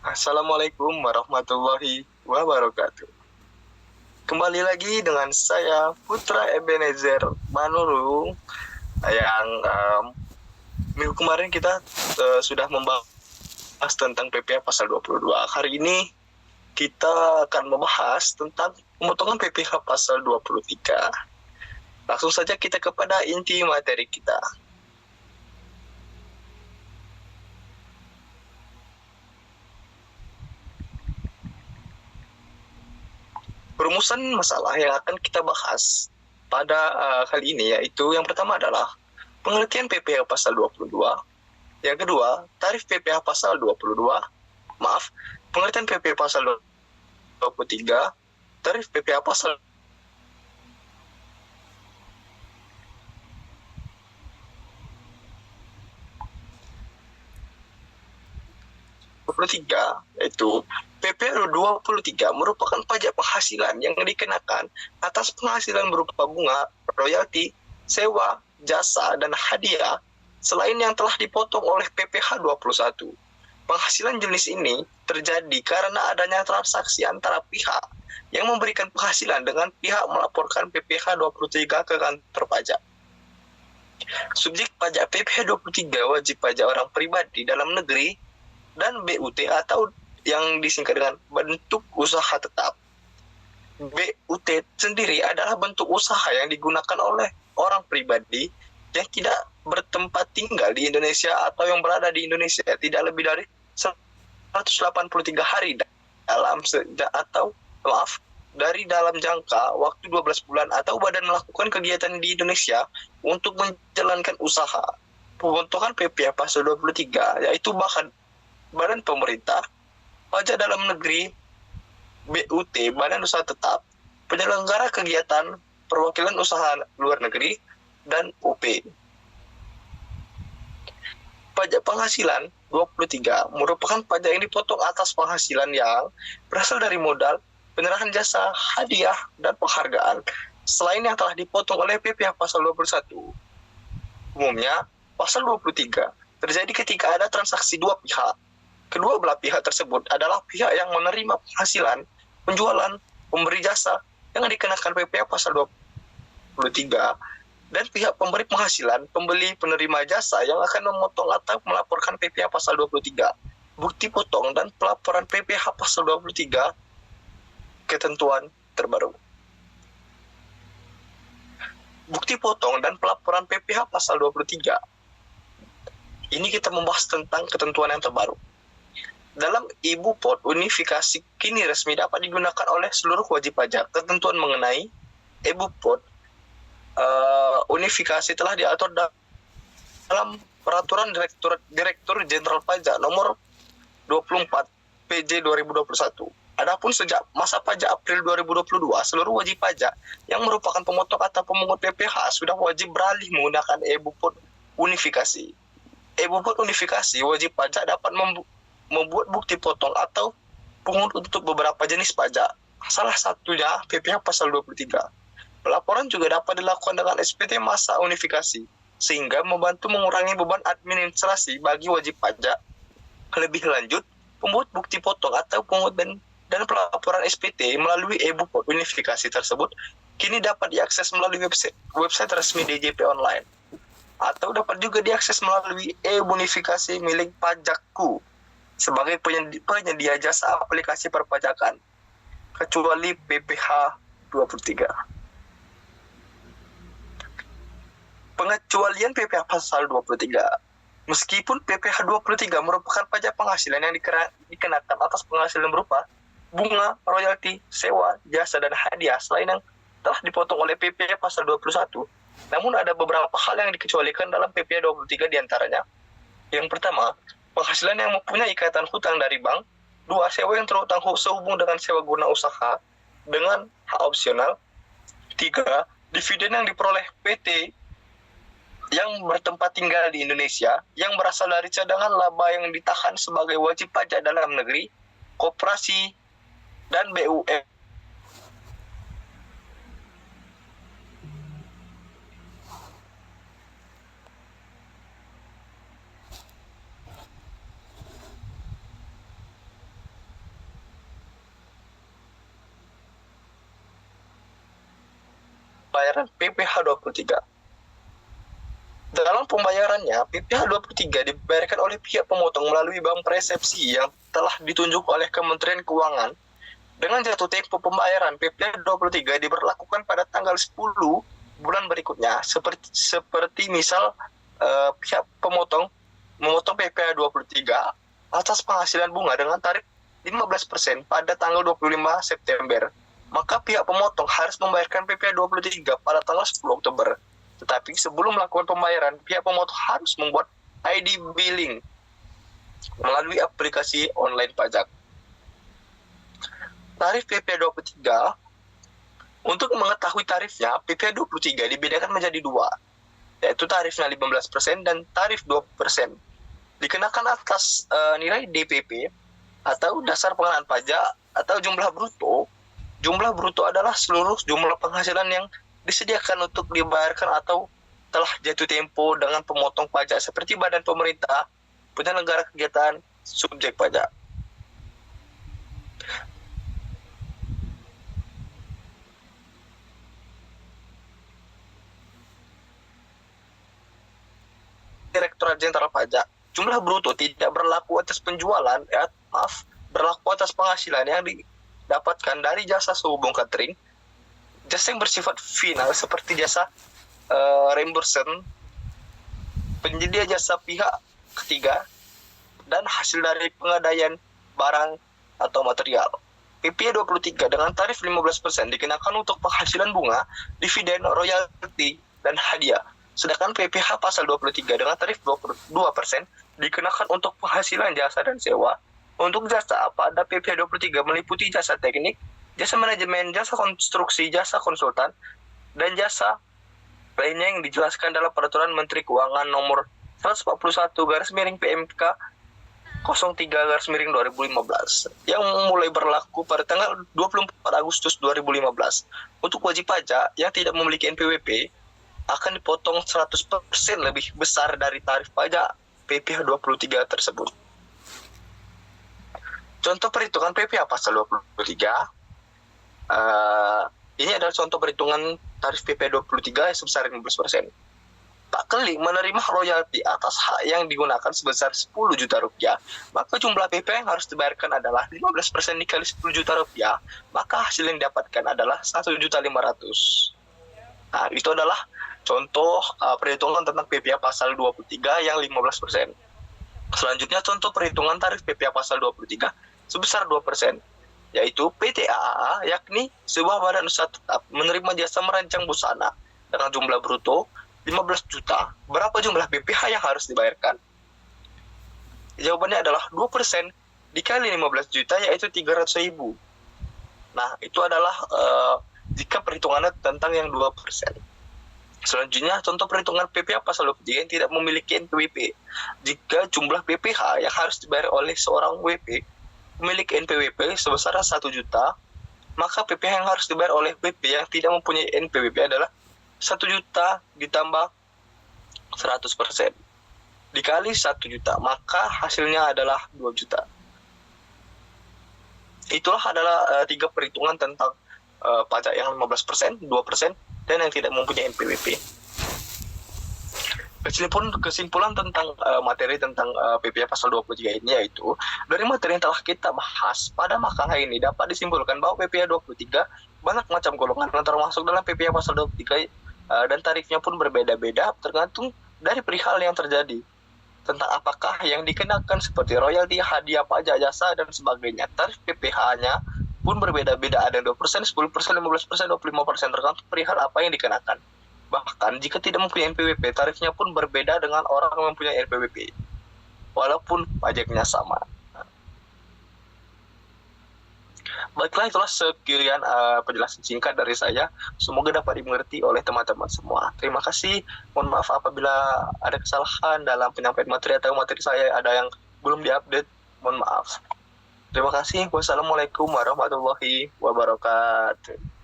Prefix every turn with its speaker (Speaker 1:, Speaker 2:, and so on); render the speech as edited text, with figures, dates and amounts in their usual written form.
Speaker 1: Assalamualaikum warahmatullahi wabarakatuh. Kembali lagi dengan saya Putra Ebenezer Manurung yang minggu kemarin kita sudah membahas tentang PPh pasal 22. Hari ini kita akan membahas tentang pemotongan PPh pasal 23. Langsung saja kita kepada inti materi kita. Perumusan masalah yang akan kita bahas pada kali ini yaitu yang pertama adalah pengertian PPh pasal 22. Yang kedua, tarif PPh pasal 22. Pengertian PPh pasal 23, tarif PPh pasal 23, yaitu PPh 23 merupakan pajak penghasilan yang dikenakan atas penghasilan berupa bunga, royalti, sewa, jasa, dan hadiah selain yang telah dipotong oleh PPh 21. Penghasilan jenis ini terjadi karena adanya transaksi antara pihak yang memberikan penghasilan dengan pihak melaporkan PPh 23 ke kantor pajak. Subjek pajak PPh 23 wajib pajak orang pribadi dalam negeri dan BUT atau yang disingkat dengan bentuk usaha tetap. BUT sendiri adalah bentuk usaha yang digunakan oleh orang pribadi yang tidak bertempat tinggal di Indonesia atau yang berada di Indonesia tidak lebih dari 183 hari dari dalam jangka waktu 12 bulan atau badan melakukan kegiatan di Indonesia untuk menjalankan usaha. Pembentukan PPh pasal 23 yaitu badan pemerintah, pajak dalam negeri, BUT, badan usaha tetap, penyelenggara kegiatan perwakilan usaha luar negeri, dan UP. Pajak penghasilan 23 merupakan pajak yang dipotong atas penghasilan yang berasal dari modal, penyerahan jasa, hadiah, dan penghargaan, selain yang telah dipotong oleh PPh pasal 21. Umumnya, pasal 23 terjadi ketika ada transaksi dua pihak. Kedua belah pihak tersebut adalah pihak yang menerima penghasilan, penjualan, pemberi jasa yang dikenakan PPh pasal 23, dan pihak pemberi penghasilan, pembeli penerima jasa yang akan memotong atau melaporkan PPh pasal 23. Bukti potong dan pelaporan PPh pasal 23, ketentuan terbaru. Bukti potong dan pelaporan PPh pasal 23. Ini kita membahas tentang ketentuan yang terbaru. Dalam Ibu-Pot unifikasi kini resmi dapat digunakan oleh seluruh wajib pajak. Ketentuan mengenai Ibu-Pot unifikasi telah diatur dalam Peraturan Direktur Jenderal Pajak Nomor 24 PJ 2021. Adapun sejak masa pajak April 2022, seluruh wajib pajak yang merupakan pemotok atau pemungut PPh sudah wajib beralih menggunakan Ibu-Pot unifikasi. Ibu-Pot unifikasi wajib pajak dapat membuat bukti potong atau pungut untuk beberapa jenis pajak. Salah satunya PPh pasal 23. Pelaporan juga dapat dilakukan dengan SPT masa unifikasi, sehingga membantu mengurangi beban administrasi bagi wajib pajak. Lebih lanjut, pembuat bukti potong atau pungut dan pelaporan SPT melalui Ibu-Pot unifikasi tersebut kini dapat diakses melalui website resmi DJP online, atau dapat juga diakses melalui e-bonifikasi milik Pajakku sebagai penyedia jasa aplikasi perpajakan, kecuali PPh 23. Pengecualian PPh pasal 23. Meskipun PPh 23 merupakan pajak penghasilan yang dikenakan atas penghasilan berupa bunga, royalti, sewa, jasa, dan hadiah selain yang telah dipotong oleh PPh pasal 21, namun ada beberapa hal yang dikecualikan dalam PPh 23 diantaranya. Yang pertama, penghasilan yang mempunyai ikatan hutang dari bank. Dua, sewa yang terhutang sehubung dengan sewa guna usaha dengan hak opsional. Tiga, dividen yang diperoleh PT yang bertempat tinggal di Indonesia yang berasal dari cadangan laba yang ditahan sebagai wajib pajak dalam negeri, koperasi, dan BUMN. pembayaran PPh 23. Dalam pembayarannya, PPh 23 dibayarkan oleh pihak pemotong melalui bank persepsi yang telah ditunjuk oleh Kementerian Keuangan. Dengan jatuh tempo pembayaran, PPh 23 diberlakukan pada tanggal 10 bulan berikutnya. Seperti misal pihak pemotong memotong PPh 23 atas penghasilan bunga dengan tarif 15% pada tanggal 25 September. Maka pihak pemotong harus membayarkan PPh 23 pada tanggal 10 Oktober. Tetapi sebelum melakukan pembayaran, pihak pemotong harus membuat ID billing melalui aplikasi online pajak. Tarif PPh 23, untuk mengetahui tarifnya, PPh 23 dibedakan menjadi dua, yaitu tarifnya 15% dan tarif 2%. Dikenakan atas nilai DPP atau dasar pengenaan pajak atau jumlah bruto. Jumlah bruto adalah seluruh jumlah penghasilan yang disediakan untuk dibayarkan atau telah jatuh tempo dengan pemotong pajak seperti badan pemerintah, penyelenggara kegiatan, subjek pajak. Direktorat Jenderal Pajak, jumlah bruto tidak berlaku atas penjualan, berlaku atas penghasilan yang didapatkan dari jasa sehubung catering, jasa yang bersifat final seperti jasa reimbursement, penyedia jasa pihak ketiga, dan hasil dari pengadaian barang atau material. PPh 23 dengan tarif 15% dikenakan untuk penghasilan bunga, dividen, royalti, dan hadiah. Sedangkan PPh pasal 23 dengan tarif 22% dikenakan untuk penghasilan jasa dan sewa. Untuk jasa pada PPh 23 meliputi jasa teknik, jasa manajemen, jasa konstruksi, jasa konsultan, dan jasa lainnya yang dijelaskan dalam Peraturan Menteri Keuangan nomor 141/PMK 03/2015 yang mulai berlaku pada tanggal 24 Agustus 2015. Untuk wajib pajak yang tidak memiliki NPWP akan dipotong 100% lebih besar dari tarif pajak PPh 23 tersebut. Contoh perhitungan PPh pasal 23. Ini adalah contoh perhitungan tarif PPh 23 sebesar 15%. Tak klik menerima royalti atas hak yang digunakan sebesar 10 juta rupiah, maka jumlah PPh yang harus dibayarkan adalah 15% dikali 10 juta rupiah, maka hasil yang didapatkan adalah 1.500.000. Nah, itu adalah contoh perhitungan tentang PPh pasal 23 yang 15%. Selanjutnya contoh perhitungan tarif PPh pasal 23 sebesar 2%, yaitu PT AAA, yakni sebuah badan usaha tetap menerima jasa merancang busana dengan jumlah bruto 15 juta. Berapa jumlah PPh yang harus dibayarkan? Jawabannya adalah 2% dikali 15 juta, yaitu 300.000. Nah, itu adalah jika perhitungannya tentang yang 2%. Selanjutnya, contoh perhitungan PPh pasal 23 yang tidak memiliki NPWP. Jika jumlah PPh yang harus dibayar oleh seorang WP memiliki NPWP sebesar 1 juta, maka PPh yang harus dibayar oleh WP yang tidak mempunyai NPWP adalah 1 juta ditambah 100% dikali 1 juta, maka hasilnya adalah 2 juta. Itulah adalah 3 perhitungan tentang pajak yang 15%, 2%, dan yang tidak mempunyai NPWP. Kesimpulan tentang materi tentang PPh pasal 23 ini yaitu, dari materi yang telah kita bahas pada makalah ini dapat disimpulkan bahwa PPh 23 banyak macam golongan termasuk dalam PPh pasal 23 dan tarifnya pun berbeda-beda tergantung dari perihal yang terjadi, tentang apakah yang dikenakan seperti royalti, hadiah, pajak, jasa, dan sebagainya. Tarif PPh-nya pun berbeda-beda, ada 2%, 10%, 15%, 25%, tergantung perihal apa yang dikenakan. Bahkan jika tidak mempunyai NPWP, tarifnya pun berbeda dengan orang yang mempunyai NPWP, walaupun pajaknya sama. Baiklah, itulah sekian penjelasan singkat dari saya. Semoga dapat dimengerti oleh teman-teman semua. Terima kasih. Mohon maaf apabila ada kesalahan dalam penyampaian materi atau materi saya ada yang belum diupdate. Mohon maaf. Terima kasih. Wassalamualaikum warahmatullahi wabarakatuh.